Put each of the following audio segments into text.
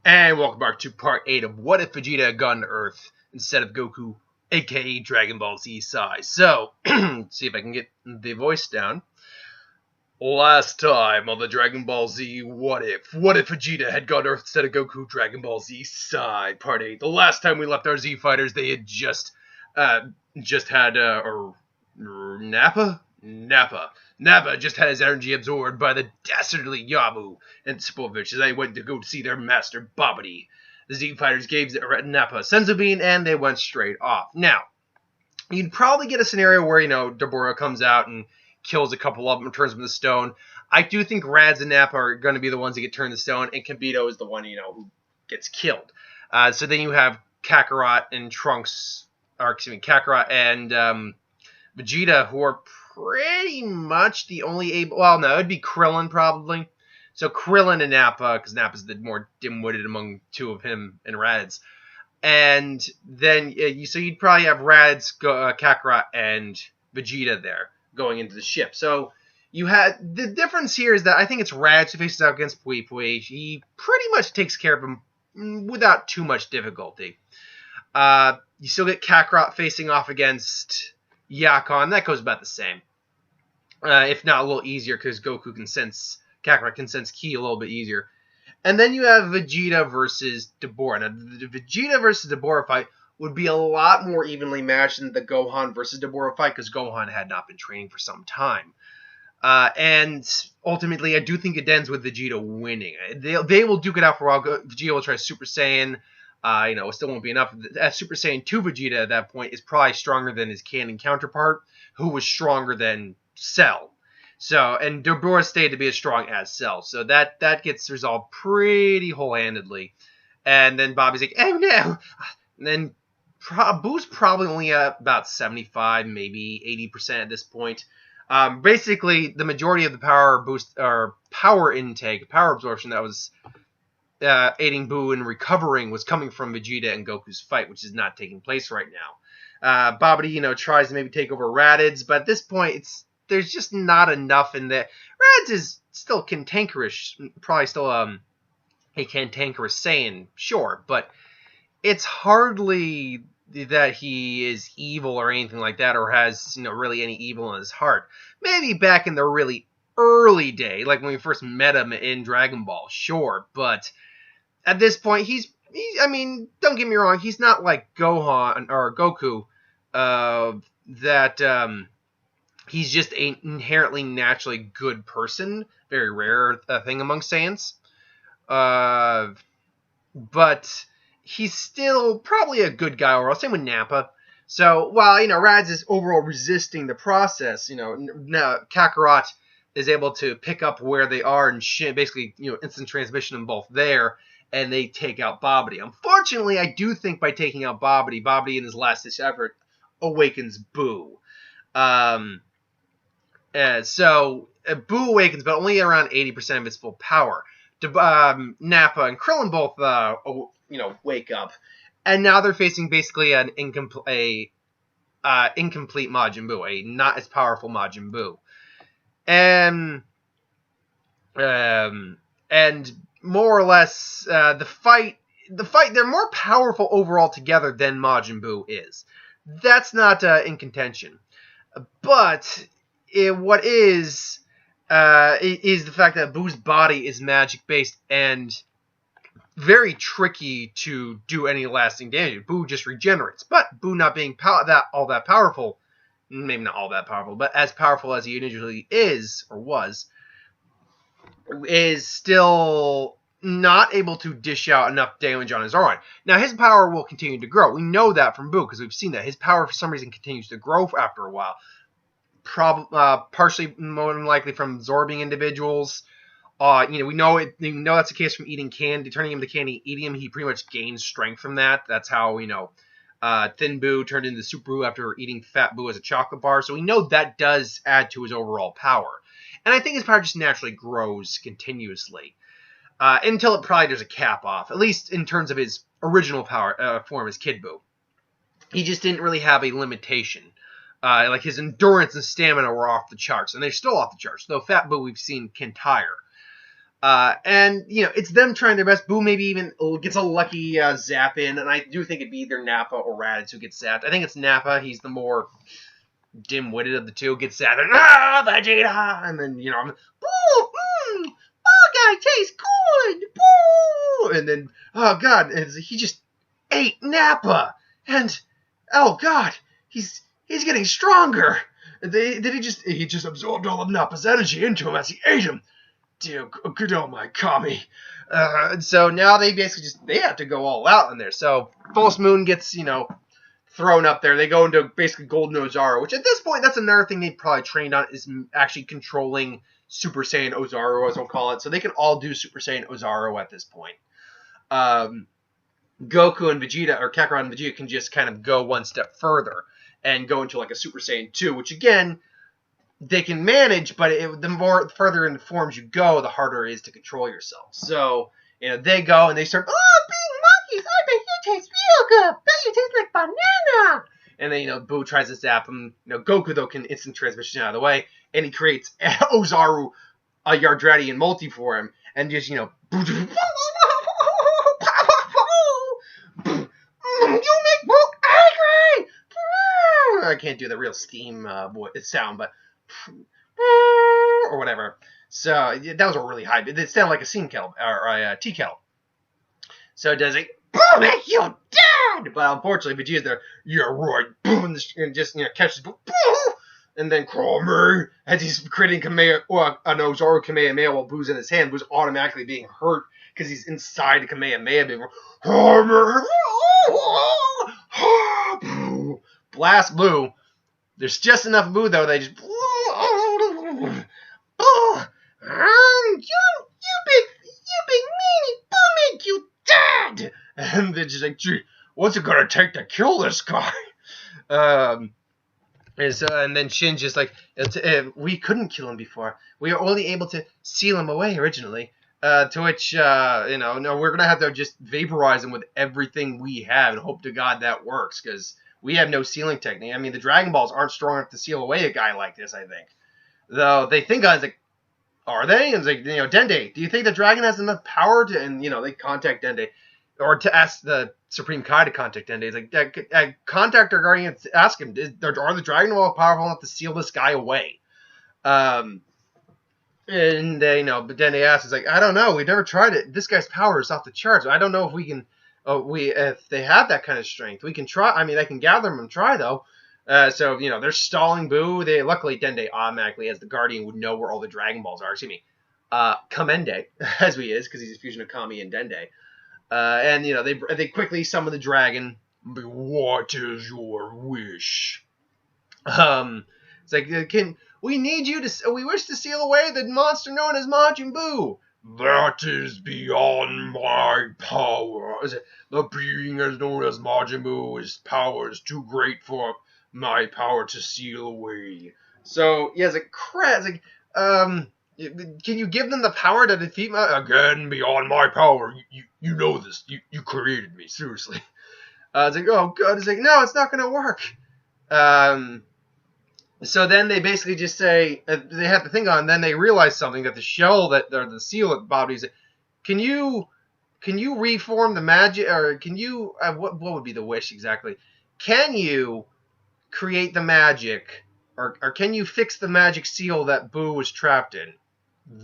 And welcome back to part 8 of What If Vegeta had gone to Earth instead of Goku, aka Dragon Ball Z Sai. So, see if I can get the voice down. Last time on the Dragon Ball Z What If Vegeta had gone to Earth instead of Goku, Dragon Ball Z Sai, part 8. The last time we left our Z Fighters, they had just had, Nappa just had his energy absorbed by the dastardly Yabu and Spopovich as they went to go see their master, Babidi. The Z Fighters gave Nappa a senzu bean, and they went straight off. Now, you'd probably get a scenario where, Deborah comes out and kills a couple of them and turns them to stone. I do think Radz and Nappa are going to be the ones that get turned to stone, and Kibito is the one, who gets killed. So then you have Kakarot and Kakarot and Vegeta, who are pretty much the only able... Well, no, it'd be Krillin, probably. So Krillin and Nappa, because Nappa's the more dim-witted among two of him and Radz. And then, so you'd probably have Radz, Kakarot, and Vegeta there going into the ship. So you had... The difference here is that I think it's Radz who faces out against Pui Pui. He pretty much takes care of him without too much difficulty. You still get Kakarot facing off against Yakon. That goes about the same. If not a little easier, because Kakarot can sense Ki a little bit easier. And then you have Vegeta versus Deborah. Now, the Vegeta versus Deborah fight would be a lot more evenly matched than the Gohan versus Deborah fight, because Gohan had not been training for some time. And ultimately, I do think it ends with Vegeta winning. They will duke it out for a while. Vegeta will try Super Saiyan. It still won't be enough. Super Saiyan 2 Vegeta at that point is probably stronger than his canon counterpart, who was stronger than Cell. So, and Deborah stayed to be as strong as Cell. So that gets resolved pretty whole-handedly. And then Bobby's like, oh no! And then Boo's probably only at about 75, maybe 80% at this point. Basically, the majority of the power boost, or power intake, power absorption that was aiding Buu in recovering was coming from Vegeta and Goku's fight, which is not taking place right now. Babidi, tries to maybe take over Raditz, but at this point, there's just not enough in there. Raditz is still cantankerous, probably still a cantankerous Saiyan, sure, but it's hardly that he is evil or anything like that, or has, really any evil in his heart. Maybe back in the really early day, like when we first met him in Dragon Ball, sure, but at this point, don't get me wrong, he's not like Gohan or Goku, he's just an inherently naturally good person. Very rare thing among Saiyans. But he's still probably a good guy overall. Same with Nappa. So while, Radz is overall resisting the process, now Kakarot is able to pick up where they are and basically, instant transmission them both there, and they take out Babidi. Unfortunately, I do think by taking out Babidi in his last-ditch effort awakens Buu. So Buu awakens, but only around 80% of its full power. Nappa and Krillin both, wake up, and now they're facing basically an incomplete Majin Buu, a not as powerful Majin Buu. And more or less, the fight, they're more powerful overall together than Majin Buu is. That's not in contention. But what is the fact that Buu's body is magic-based and very tricky to do any lasting damage. Buu just regenerates. But Buu not being all that powerful, maybe not all that powerful, but as powerful as he usually is, or was, is still not able to dish out enough damage on his own. Now, his power will continue to grow. We know that from Buu, because we've seen that. His power, for some reason, continues to grow after a while. Partially, more than likely, from absorbing individuals. We know that's the case from eating candy, turning him to candy, eating him. He pretty much gains strength from that. That's how, Thin Buu turned into Super Buu after eating Fat Buu as a chocolate bar. So we know that does add to his overall power. And I think his power just naturally grows continuously. Until it probably there's a cap off, at least in terms of his original power form as Kid Buu. He just didn't really have a limitation. Like his endurance and stamina were off the charts, and they're still off the charts. Though Fat Buu we've seen can tire. And, you know, it's them trying their best. Boo maybe even gets a lucky zap in, and I do think it'd be either Nappa or Raditz who gets zapped. I think it's Nappa. He's the more dim-witted of the two. Gets zapped, and, Vegeta! And then, you know, I'm, Boo! Oh, God, tastes good! Boo! And then, oh, God, he just ate Nappa! And, oh, God, he's getting stronger! He just absorbed all of Nappa's energy into him as he ate him. Dear good old my Kami. So now they basically they have to go all out in there. So False Moon gets, you know, thrown up there. They go into basically Golden Ozaru, which at this point, that's another thing they probably trained on, is actually controlling Super Saiyan Ozaru, as we'll call it. So they can all do Super Saiyan Ozaru at this point. Goku and Vegeta, or Kakarot and Vegeta, can just kind of go one step further and go into like a Super Saiyan 2, which again, they can manage, but the more further in the forms you go, the harder it is to control yourself. So, you know, they go and they start, oh, being monkeys, I bet you taste real good. Bet you taste like banana. And then, you know, Boo tries to zap him. You know, Goku, though, can instant transmission out of the way, and he creates Ozaru, a Yardratian multi for him, and just, you know, you make Boo angry! I can't do the real steam sound, but or whatever. So that was a really high. It sounded like a steam kettle or a tea kettle. So it does it. Boom! Make you dead. But unfortunately, Vegeta's there. You're right. Boom! And just, you know, catches. Boom! And then Cromer, as he's creating an Ozaru Kamehameha while Boo's in his hand, Boo's automatically being hurt because he's inside the Kamehameha. Being Cromer. Blast Boo. There's just enough Boo though. They just. You big meanie, Boo make you dead! And they're just like, gee, what's it gonna take to kill this guy? And then Shin's just like, we couldn't kill him before. We were only able to seal him away originally. To which, you know, no, we're gonna have to just vaporize him with everything we have and hope to God that works, because we have no sealing technique. I mean, the Dragon Balls aren't strong enough to seal away a guy like this, I think. Though they think on it's like, are they? And it's like, you know, Dende, do you think the dragon has enough power to, and, you know, they contact Dende, or to ask the Supreme Kai to contact Dende. It's like, contact our guardian, ask him, are the Dragon Ball powerful enough to seal this guy away? And they, you know, but Dende asks, it's like, I don't know, we've never tried it. This guy's power is off the charts. I don't know if we can, if they have that kind of strength. We can try, I mean, I can gather them and try, though. So, you know, they're stalling Boo. Luckily, Dende automatically, as the Guardian, would know where all the Dragon Balls are. Excuse me. Kamende, as he is, because he's a fusion of Kami and Dende. And, you know, they quickly summon the dragon. What is your wish? It's like, we wish to seal away the monster known as Majin Buu. That is beyond my power. The being as known as Majin Buu, his power is too great for my power to seal away. So, yeah, it's like, can you give them the power to defeat again, beyond my power? You know this. You created me, seriously. It's like, oh, God. It's like, no, it's not going to work. So then they basically just say, they have to think on, then they realize something, that the shell, or the seal that Bobby's, can you reform the magic, or can you, what would be the wish exactly? Can you create the magic, or can you fix the magic seal that Boo was trapped in?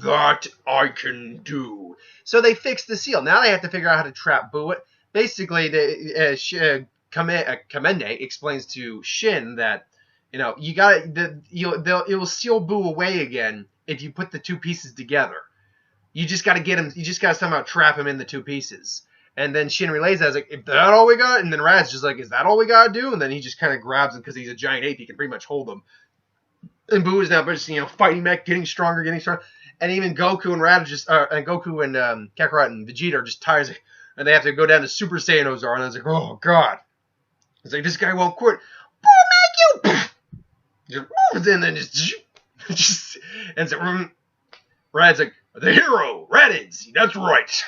That I can do. So they fix the seal. Now they have to figure out how to trap Boo. Basically, Kamende explains to Shin that, you know, it will seal Boo away again if you put the two pieces together. You just got to get him. You just got to somehow trap him in the two pieces. And then Shin relays that, like, is that all we got? And then Rad's just like, is that all we got to do? And then he just kind of grabs him because he's a giant ape. He can pretty much hold him. And Boo is now just, you know, fighting back, getting stronger. And even Goku and Rad Goku and Kakarot and Vegeta are just tired. And they have to go down to Super Saiyan Ozaru. And I was like, oh, God. It's like, this guy won't quit. Boo, make you! And then just and so Rad's like, the hero, Raditz. That's right.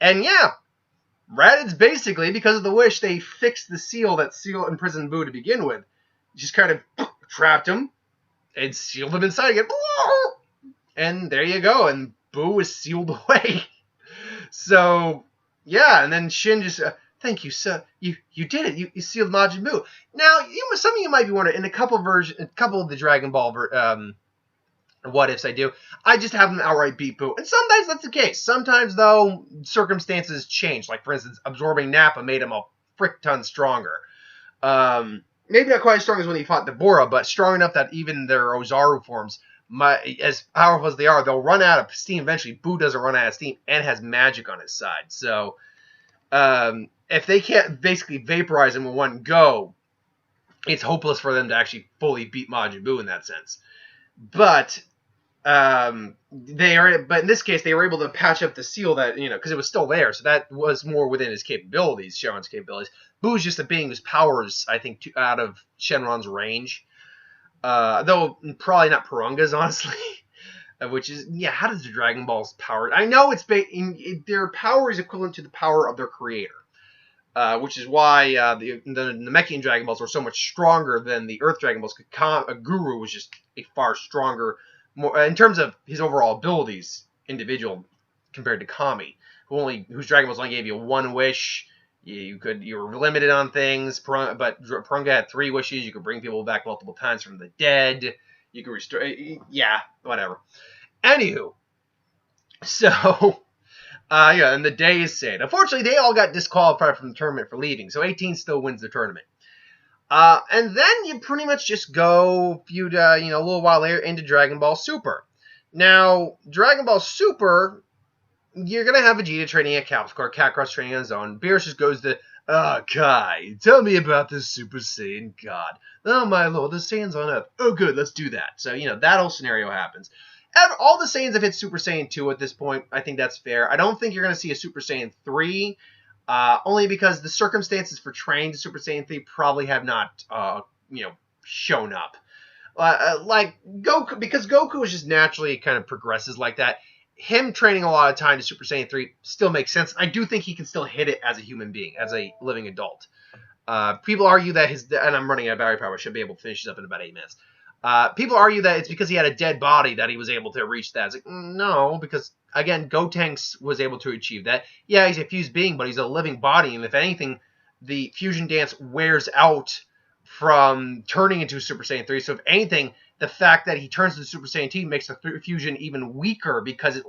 And yeah, Raditz basically, because of the wish, they fixed the seal that imprisoned Boo to begin with. Just kind of trapped him and sealed him inside again. And there you go. And Buu is sealed away. So, yeah, and then Shin just, thank you, sir. You did it. You sealed Majin Buu. Now, some of you might be wondering, in a couple of the Dragon Ball what ifs I just have them outright beat Buu. And sometimes that's the case. Sometimes, though, circumstances change. Like, for instance, absorbing Nappa made him a frick ton stronger. Maybe not quite as strong as when he fought Deborah, but strong enough that even their Ozaru forms, as powerful as they are, they'll run out of steam eventually. Buu doesn't run out of steam and has magic on his side. So, if they can't basically vaporize him in one go, it's hopeless for them to actually fully beat Majin Buu in that sense. But in this case, they were able to patch up the seal that, because it was still there, so that was more within his capabilities, Shenron's capabilities. Boo's just a being whose powers, I think, out of Shenron's range. Though probably not Purunga's, honestly. Which is, how does the Dragon Ball's power... I know their power is equivalent to the power of their creator. Which is why the Namekian Dragon Balls were so much stronger than the Earth Dragon Balls. Guru was just a far stronger, more in terms of his overall abilities, individual compared to Kami, whose Dragon Balls only gave you one wish. You were limited on things, but Purunga had 3 wishes. You could bring people back multiple times from the dead. You could restore, whatever. Anywho, so. And the day is said. Unfortunately, they all got disqualified from the tournament for leaving, so 18 still wins the tournament. And then you pretty much just go a little while later into Dragon Ball Super. Now, Dragon Ball Super, you're going to have Vegeta training at Kakarot's training on his own. Beerus just goes to, Kai, tell me about this Super Saiyan God. Oh, my lord, the Saiyans on Earth. Oh, good, let's do that. So, that whole scenario happens. All the Saiyans have hit Super Saiyan 2 at this point. I think that's fair. I don't think you're going to see a Super Saiyan 3, only because the circumstances for training to Super Saiyan 3 probably have not, shown up. Like Goku, because Goku is just naturally kind of progresses like that. Him training a lot of time to Super Saiyan 3 still makes sense. I do think he can still hit it as a human being, as a living adult. People argue that and I'm running out of battery power, I should be able to finish this up in about 8 minutes. People argue that it's because he had a dead body that he was able to reach that. It's like, no, because, again, Gotenks was able to achieve that. Yeah, he's a fused being, but he's a living body, and if anything, the fusion dance wears out from turning into Super Saiyan 3. So if anything, the fact that he turns into Super Saiyan 2 makes the fusion even weaker because it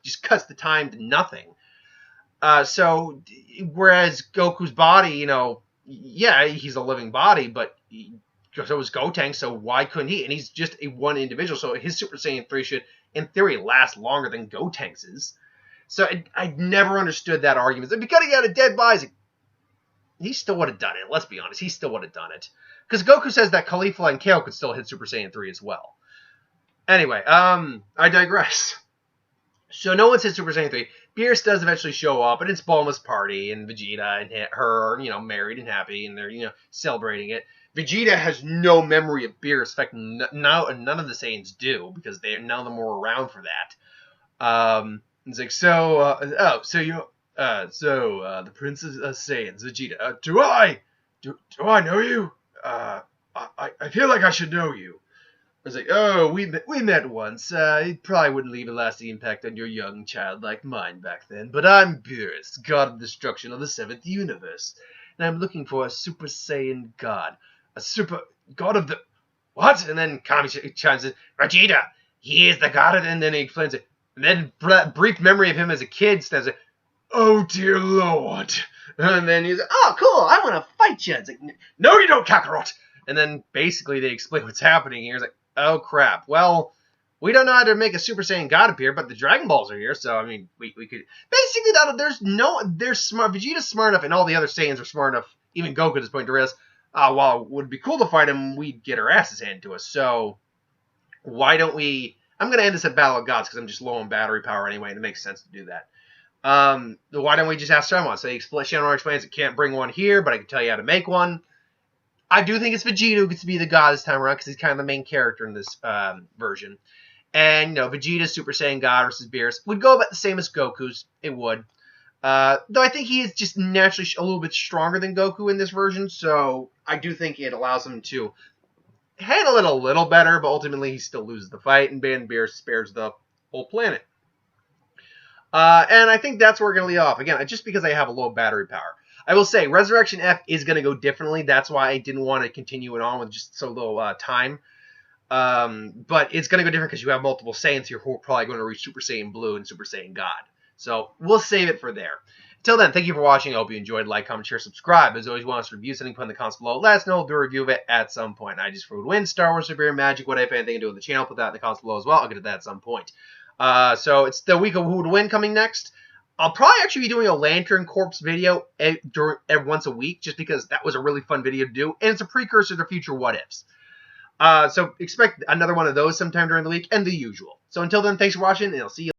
just cuts the time to nothing. So, whereas Goku's body, he's a living body, but... So was Gotenks, so why couldn't he? And he's just a one individual, so his Super Saiyan 3 should, in theory, last longer than Gotenks'. So I never understood that argument. So because he had a dead body, he still would have done it. Let's be honest, he still would have done it. Because Goku says that Caulifla and Kale could still hit Super Saiyan 3 as well. Anyway, I digress. So no one's hit Super Saiyan 3. Beerus does eventually show up, and it's Bulma's party, and Vegeta and her are, married and happy, and they're, celebrating it. Vegeta has no memory of Beerus. In fact, none of the Saiyans do, because none of them were around for that. It's like, the Prince of Saiyans, Vegeta. Do I know you? I feel like I should know you. I was like, oh, we met once. It probably wouldn't leave a lasting impact on your young child like mine back then. But I'm Beerus, god of destruction of the 7th universe. And I'm looking for a Super Saiyan god. A super god of the... What? And then Kami chimes in, Vegeta, he is the god of... And then he explains it. And then brief memory of him as a kid stands like, oh dear lord. And then he's like, oh cool, I want to fight you. It's like, no you don't, Kakarot. And then basically they explain what's happening here. It's like, oh crap. Well, we don't know how to make a Super Saiyan God appear, but the Dragon Balls are here, so I mean, we could basically they're smart. Vegeta's smart enough, and all the other Saiyans are smart enough. Even Goku at this point to realize, while it would be cool to fight him, we'd get our asses handed to us. So why don't we? I'm gonna end this at Battle of Gods because I'm just low on battery power anyway, and it makes sense to do that. Why don't we just ask Shenron? So Shenron explains it can't bring one here, but I can tell you how to make one. I do think it's Vegeta who gets to be the god this time around because he's kind of the main character in this version. And, Vegeta's Super Saiyan God versus Beerus would go about the same as Goku's. It would. Though I think he is just naturally a little bit stronger than Goku in this version, so I do think it allows him to handle it a little better, but ultimately he still loses the fight, and Beerus spares the whole planet. And I think that's where we're going to leave off. Again, just because I have a low battery power. I will say, Resurrection F is going to go differently. That's why I didn't want to continue it on with just so little time. But it's going to go different because you have multiple Saiyans here who are probably going to reach Super Saiyan Blue and Super Saiyan God. So we'll save it for there. Until then, thank you for watching. I hope you enjoyed. Like, comment, share, subscribe. As always, want us to review something, put in the comments below. Let us know. We'll do a review of it at some point. I just would win Star Wars, Super Magic, what if anything to do with the channel. Put that in the comments below as well. I'll get to that at some point. So it's the week of who would win coming next. I'll probably actually be doing a Lantern Corps video once a week, just because that was a really fun video to do, and it's a precursor to future what ifs. So expect another one of those sometime during the week, and the usual. So until then, thanks for watching, and I'll see you.